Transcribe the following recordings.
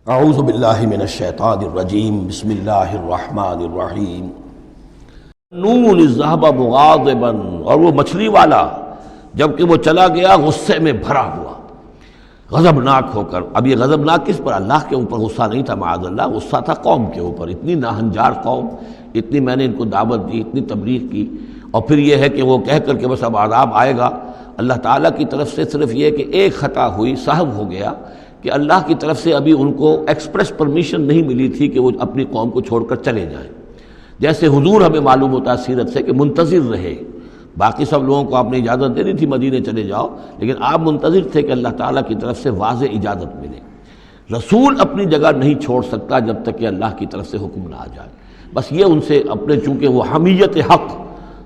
اعوذ باللہ من الشیطان الرجیم بسم اللہ الرحمن الرحیم نون ذهب مغاضبا، اور وہ مچھلی والا جبکہ وہ چلا گیا غصے میں بھرا ہوا، غضبناک ہو کر۔ اب یہ غضبناک کس پر؟ اللہ کے اوپر غصہ نہیں تھا معاذ اللہ، غصہ تھا قوم کے اوپر۔ اتنی ناہنجار قوم، اتنی میں نے ان کو دعوت دی، اتنی تبلیغ کی، اور پھر یہ ہے کہ وہ کہہ کر کے بس اب عذاب آئے گا۔ اللہ تعالیٰ کی طرف سے صرف یہ کہ ایک خطا ہوئی، سہو ہو گیا کہ اللہ کی طرف سے ابھی ان کو ایکسپریس پرمیشن نہیں ملی تھی کہ وہ اپنی قوم کو چھوڑ کر چلے جائیں۔ جیسے حضور ہمیں معلوم ہوتا ہے سیرت سے کہ منتظر رہے، باقی سب لوگوں کو آپ نے اجازت دے دی تھی مدینے چلے جاؤ، لیکن آپ منتظر تھے کہ اللہ تعالیٰ کی طرف سے واضح اجازت ملے۔ رسول اپنی جگہ نہیں چھوڑ سکتا جب تک کہ اللہ کی طرف سے حکم نہ آ جائے۔ بس یہ ان سے اپنے، چونکہ وہ حمیت حق،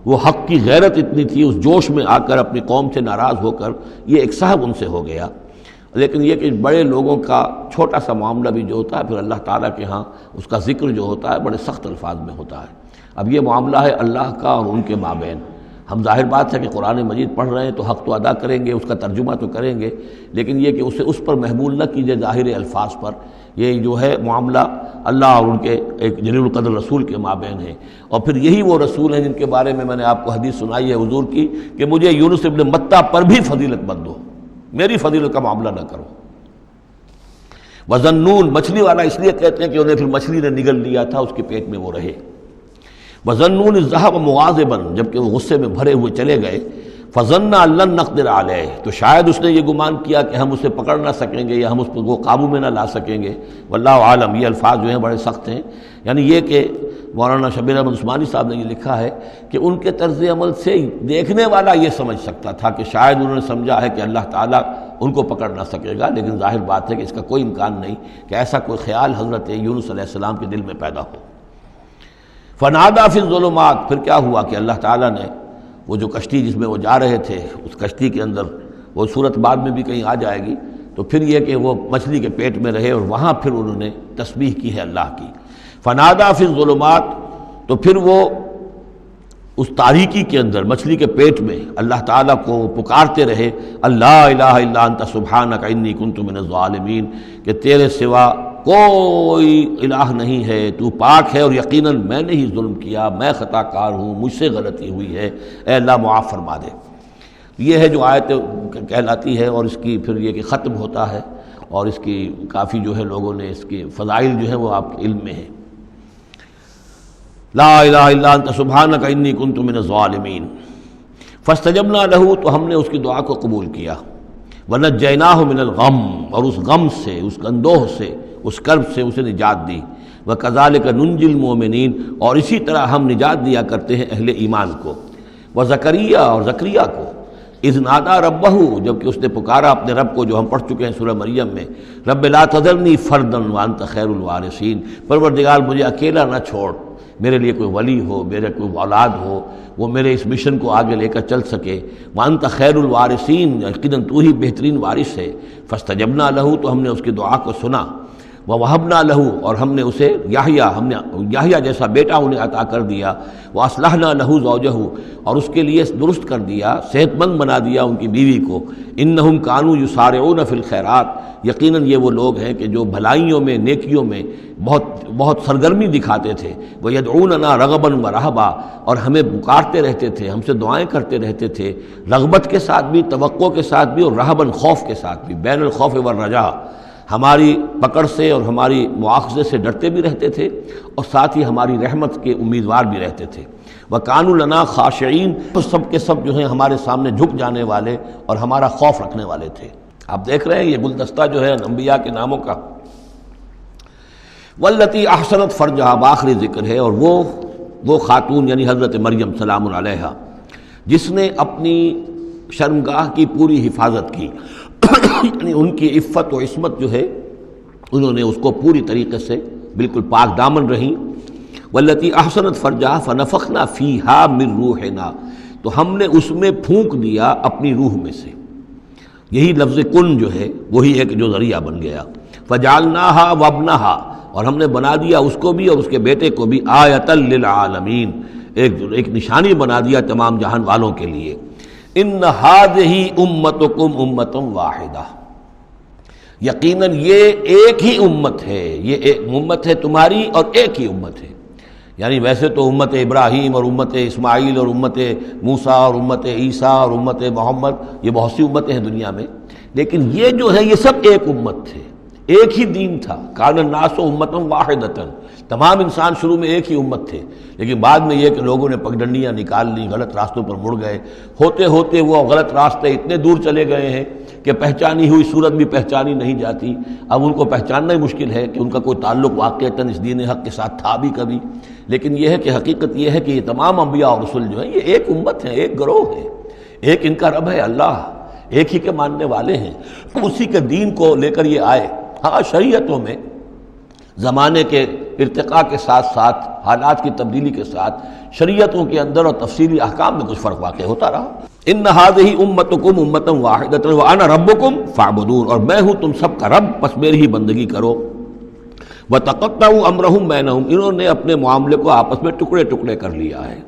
وہ حق کی غیرت اتنی تھی، اس جوش میں آ کر اپنی قوم سے ناراض ہو کر یہ ایک صاحب ان سے ہو گیا۔ لیکن یہ کہ بڑے لوگوں کا چھوٹا سا معاملہ بھی جو ہوتا ہے پھر اللہ تعالیٰ کے ہاں اس کا ذکر جو ہوتا ہے بڑے سخت الفاظ میں ہوتا ہے۔ اب یہ معاملہ ہے اللہ کا اور ان کے مابین۔ ہم ظاہر بات ہے کہ قرآن مجید پڑھ رہے ہیں تو حق تو ادا کریں گے، اس کا ترجمہ تو کریں گے، لیکن یہ کہ اسے اس پر محمول نہ کیجیے ظاہر الفاظ پر۔ یہ جو ہے معاملہ اللہ اور ان کے ایک جلیل القدر رسول کے مابین ہے، اور پھر یہی وہ رسول ہیں جن کے بارے میں میں نے آپ کو حدیث سنائی ہے حضور کی کہ مجھے یونس ابن متیٰ پر بھی فضیلت مت دو، میری فضیلت کا معاملہ نہ کرو۔ وَذَنُّونَ، مچھلی والا اس لیے کہتے ہیں کہ انہیں پھر مچھلی نے نگل لیا تھا، اس کے پیٹ میں وہ رہے۔ وَذَنُّونَ إِذْ ذَهَبَ مُغَاضِبًا، جبکہ وہ غصے میں بھرے ہوئے چلے گئے۔ فَظَنَّ أَن لَّن نَّقْدِرَ عَلَيْهِ، تو شاید اس نے یہ گمان کیا کہ ہم اسے پکڑ نہ سکیں گے یا ہم اس کو قابو میں نہ لا سکیں گے۔ واللہ عالم، یہ الفاظ جو ہیں بڑے سخت ہیں، یعنی یہ کہ مولانا شبیر احمد عثمانی صاحب نے یہ لکھا ہے کہ ان کے طرز عمل سے دیکھنے والا یہ سمجھ سکتا تھا کہ شاید انہوں نے سمجھا ہے کہ اللہ تعالیٰ ان کو پکڑ نہ سکے گا، لیکن ظاہر بات ہے کہ اس کا کوئی امکان نہیں کہ ایسا کوئی خیال حضرت یونس علیہ السلام کے دل میں پیدا ہو۔ فنادیٰ فی الظلمات، پھر کیا ہوا کہ اللہ تعالیٰ نے وہ جو کشتی جس میں وہ جا رہے تھے، اس کشتی کے اندر وہ صورت بعد میں بھی کہیں آ جائے گی، تو پھر یہ کہ وہ مچھلی کے پیٹ میں رہے اور وہاں پھر انہوں نے تسبیح کی ہے اللہ کی۔ فنادیٰ فی الظلمات، تو پھر وہ اس تاریکی کے اندر مچھلی کے پیٹ میں اللہ تعالیٰ کو پکارتے رہے، اللہ الہ الا انت سبحانک انی کنت من الظالمین، کہ تیرے سوا کوئی الہ نہیں ہے، تو پاک ہے اور یقیناً میں نے ہی ظلم کیا، میں خطا کار ہوں، مجھ سے غلطی ہوئی ہے، اے اللہ معاف فرما دے۔ یہ ہے جو آیت کہلاتی ہے، اور اس کی پھر یہ کہ ختم ہوتا ہے، اور اس کی کافی جو ہے لوگوں نے اس کے فضائل جو ہیں وہ آپ کے علم میں ہیں۔ لا الہ الا انت سبحانک انی کنت من الظالمین فاستجبنا لہ، تو ہم نے اس کی دعا کو قبول کیا۔ ونجیناہ من الغم، اور اس غم سے، اس اندوہ سے، اس کرب سے اسے نجات دی۔ وکذالک ننجی المؤمنین، اور اسی طرح ہم نجات دیا کرتے ہیں اہل ایمان کو۔ وزکریا، اور زکریا کو، اذ نادیٰ ربہ، جبکہ اس نے پکارا اپنے رب کو، جو ہم پڑھ چکے ہیں سورہ مریم میں، رب لا تذرنی فردا وانت خیر الوارثین، پروردگار مجھے اکیلا نہ چھوڑ، میرے لیے کوئی ولی ہو، میرے کوئی اولاد ہو، وہ میرے اس مشن کو آگے لے کر چل سکے۔ وانت خیر الوارثین، یقیناً تو ہی بہترین وارث ہے۔ فاستجبنا لہ، تو ہم نے اس کی دعا کو سنا۔ ووہبنا لہ، اور ہم نے اسے یحییٰ، ہم نے یحییٰ جیسا بیٹا انہیں عطا کر دیا۔ واصلحنا لہ زوجہ، اور اس کے لیے درست کر دیا، صحت مند بنا دیا ان کی بیوی کو۔ انہم کانوا یسارعون فی الخیرات، یقیناً یہ وہ لوگ ہیں کہ جو بھلائیوں میں، نیکیوں میں بہت سرگرمی دکھاتے تھے۔ ویدعوننا رغبا ورہبا، اور ہمیں پکارتے رہتے تھے، ہم سے دعائیں کرتے رہتے تھے، رغبت کے ساتھ بھی، توقع کے ساتھ بھی، اور رہباً، خوف کے ساتھ بھی، بین الخوف والرجاء، ہماری پکڑ سے اور ہماری مواخذے سے ڈرتے بھی رہتے تھے، اور ساتھ ہی ہماری رحمت کے امیدوار بھی رہتے تھے۔ وَكَانُوا لَنَا خَاشِعِينَ، تو سب کے سب جو ہیں ہمارے سامنے جھک جانے والے اور ہمارا خوف رکھنے والے تھے۔ آپ دیکھ رہے ہیں یہ گلدستہ جو ہے انبیاء کے ناموں کا۔ وَالَّتِي أَحْسَنَتْ فَرْجَهَا، بآخری ذکر ہے، اور وہ خاتون یعنی حضرت مریم سلام علیہا، جس نے اپنی شرمگاہ کی پوری حفاظت کی، یعنی ان کی عفت و عصمت جو ہے انہوں نے اس کو پوری طریقے سے بالکل پاک دامن رہیں۔ والتي احسنت فرجها فنفخنا فيها من روحنا، تو ہم نے اس میں پھونک دیا اپنی روح میں سے۔ یہی لفظ کن جو ہے وہی ہے کہ جو ذریعہ بن گیا۔ فجعلناها وابنها، اور ہم نے بنا دیا اس کو بھی اور اس کے بیٹے کو بھی آیۃ للعالمین، ایک نشانی بنا دیا تمام جہان والوں کے لیے۔ ان هذه امتکم امۃ واحدہ، یقیناً یہ ایک ہی امت ہے، یہ ایک امت ہے تمہاری اور ایک ہی امت ہے۔ یعنی ویسے تو امت ابراہیم اور امت اسماعیل اور امت موسیٰ اور امت عیسیٰ اور امت محمد، یہ بہت سی امتیں ہیں دنیا میں، لیکن یہ جو ہے یہ سب ایک امت تھے، ایک ہی دین تھا۔ کان الناس امۃ واحدۃ، تمام انسان شروع میں ایک ہی امت تھے، لیکن بعد میں یہ کہ لوگوں نے پگڈنڈیاں نکال لی، غلط راستوں پر مڑ گئے، ہوتے ہوتے وہ غلط راستے اتنے دور چلے گئے ہیں کہ پہچانی ہوئی صورت بھی پہچانی نہیں جاتی۔ اب ان کو پہچاننا ہی مشکل ہے کہ ان کا کوئی تعلق واقعتاً اس دین حق کے ساتھ تھا بھی کبھی، لیکن یہ ہے کہ حقیقت یہ ہے کہ یہ تمام انبیاء اور رسول جو ہیں یہ ایک امت ہیں، ایک گروہ ہے، ایک ان کا رب ہے اللہ، ایک ہی کے ماننے والے ہیں، اسی کے دین کو لے کر یہ آئے۔ ہاں شریعتوں میں زمانے کے ارتقاء کے ساتھ ساتھ، حالات کی تبدیلی کے ساتھ، شریعتوں کے اندر اور تفصیلی احکام میں کچھ فرق واقع ہوتا رہا۔ ان ھذہ امتکم امۃ واحدۃ وانا ربکم فاعبدون، اور میں ہوں تم سب کا رب، بس میری ہی بندگی کرو۔ وتقطعوا امرهم بینہم، انہوں نے اپنے معاملے کو آپس میں ٹکڑے ٹکڑے کر لیا ہے،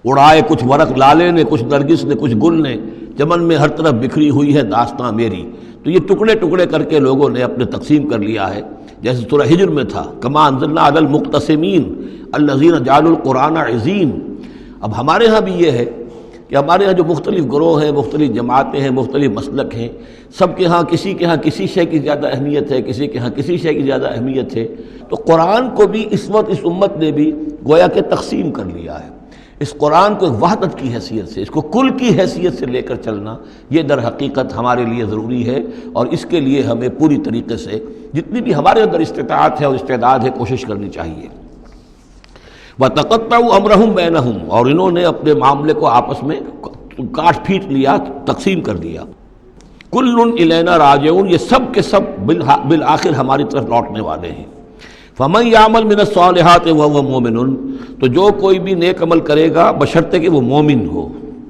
اڑائے کچھ ورق لالے نے، کچھ نرگس نے، کچھ گل نے، چمن میں ہر طرف بکھری ہوئی ہے داستاں میری، تو یہ ٹکڑے ٹکڑے کر کے لوگوں نے اپنے تقسیم کر لیا ہے، جیسے سورہ ہجر میں تھا کما انزلنا علی المقتسمین الذین جعلوا القرآن عظیم۔ اب ہمارے ہاں بھی یہ ہے کہ ہمارے ہاں جو مختلف گروہ ہیں، مختلف جماعتیں ہیں، مختلف مسلک ہیں، سب کے ہاں کسی شے کی زیادہ اہمیت ہے، کسی کے ہاں کسی شے کی زیادہ اہمیت ہے، تو قرآن کو بھی اس وقت اس امت نے بھی گویا کہ تقسیم کر لیا ہے۔ اس قرآن کو ایک وحدت کی حیثیت سے، اس کو کل کی حیثیت سے لے کر چلنا، یہ در حقیقت ہمارے لیے ضروری ہے، اور اس کے لیے ہمیں پوری طریقے سے جتنی بھی ہمارے اندر استطاعت ہے اور استعداد ہے کوشش کرنی چاہیے۔ وَتَقَطَّعُوا أَمْرَهُمْ بَيْنَهُمْ، اور انہوں نے اپنے معاملے کو آپس میں کاٹ پھیٹ لیا، تقسیم کر دیا۔ كُلٌّ إِلَيْنَا راجعون، یہ سب کے سب بالآخر ہماری طرف لوٹنے والے ہیں۔ فَمَن يَعْمَلْ مِنَ الصَّالِحَاتِ وَهُوَ مُؤْمِنٌ، تو جو کوئی بھی نیک عمل کرے گا بشرطے کہ وہ مومن ہو۔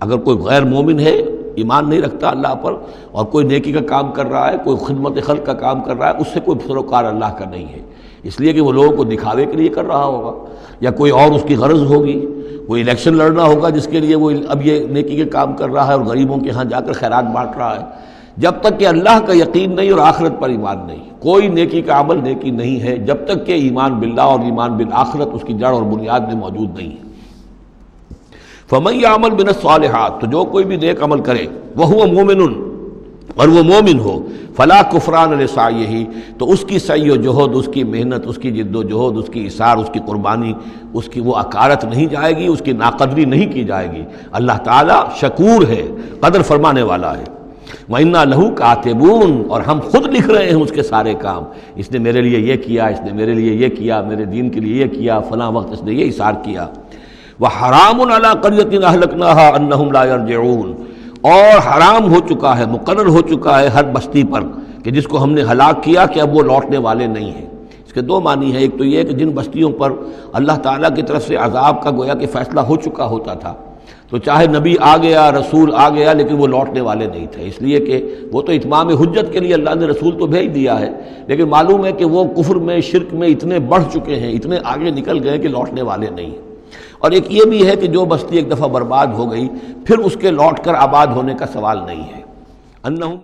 اگر کوئی غیر مومن ہے، ایمان نہیں رکھتا اللہ پر، اور کوئی نیکی کا کام کر رہا ہے، کوئی خدمت خلق کا کام کر رہا ہے، اس سے کوئی سروکار اللہ کا نہیں ہے، اس لیے کہ وہ لوگوں کو دکھاوے کے لیے کر رہا ہوگا، یا کوئی اور اس کی غرض ہوگی، کوئی الیکشن لڑنا ہوگا جس کے لیے وہ اب یہ نیکی کے کام کر رہا ہے اور غریبوں کے ہاں جا کر خیرات بانٹ رہا ہے۔ جب تک کہ اللہ کا یقین نہیں اور آخرت پر ایمان نہیں، کوئی نیکی کا عمل نیکی نہیں ہے جب تک کہ ایمان باللہ اور ایمان بالآخرت اس کی جڑ اور بنیاد میں موجود نہیں ہے۔ فَمَن يَعْمَلْ مِنَ الصَّالِحَاتِ، تو جو کوئی بھی نیک عمل کرے، وَهُوَ مُؤْمِنٌ، اور وہ مومن ہو، فَلَا كُفْرَانَ لِسَعْيِهِ، تو اس کی سعی و جہد، اس کی محنت، اس کی جد و جہد، اس کی اثار، اس کی قربانی، اس کی وہ اکارت نہیں جائے گی، اس کی ناقدری نہیں کی جائے گی۔ اللہ تعالیٰ شکور ہے، قدر فرمانے والا ہے۔ وَإِنَّا لَهُ كَاتِبُونَ، اور ہم خود لکھ رہے ہیں اس کے سارے کام، اس نے میرے لیے یہ کیا، اس نے میرے لیے یہ کیا، میرے دین کے لیے یہ کیا، فلاں وقت اس نے یہ اثار کیا۔ وَحَرَامٌ عَلَىٰ قَرْيَةٍ أَهْلَكْنَاهَا أَنَّهُمْ لَا يَرْجِعُونَ، اور حرام ہو چکا ہے، مقرر ہو چکا ہے ہر بستی پر کہ جس کو ہم نے ہلاک کیا کہ اب وہ لوٹنے والے نہیں ہیں۔ اس کے دو معنی ہیں، ایک تو یہ کہ جن بستیوں پر اللہ تعالیٰ کی طرف سے عذاب کا گویا کہ فیصلہ ہو چکا ہوتا تھا، تو چاہے نبی آ گیا، رسول آ گیا، لیکن وہ لوٹنے والے نہیں تھے، اس لیے کہ وہ تو اتمام حجت کے لیے اللہ نے رسول تو بھیج دیا ہے، لیکن معلوم ہے کہ وہ کفر میں، شرک میں اتنے بڑھ چکے ہیں، اتنے آگے نکل گئے کہ لوٹنے والے نہیں ہیں۔ اور ایک یہ بھی ہے کہ جو بستی ایک دفعہ برباد ہو گئی، پھر اس کے لوٹ کر آباد ہونے کا سوال نہیں ہے۔ انہم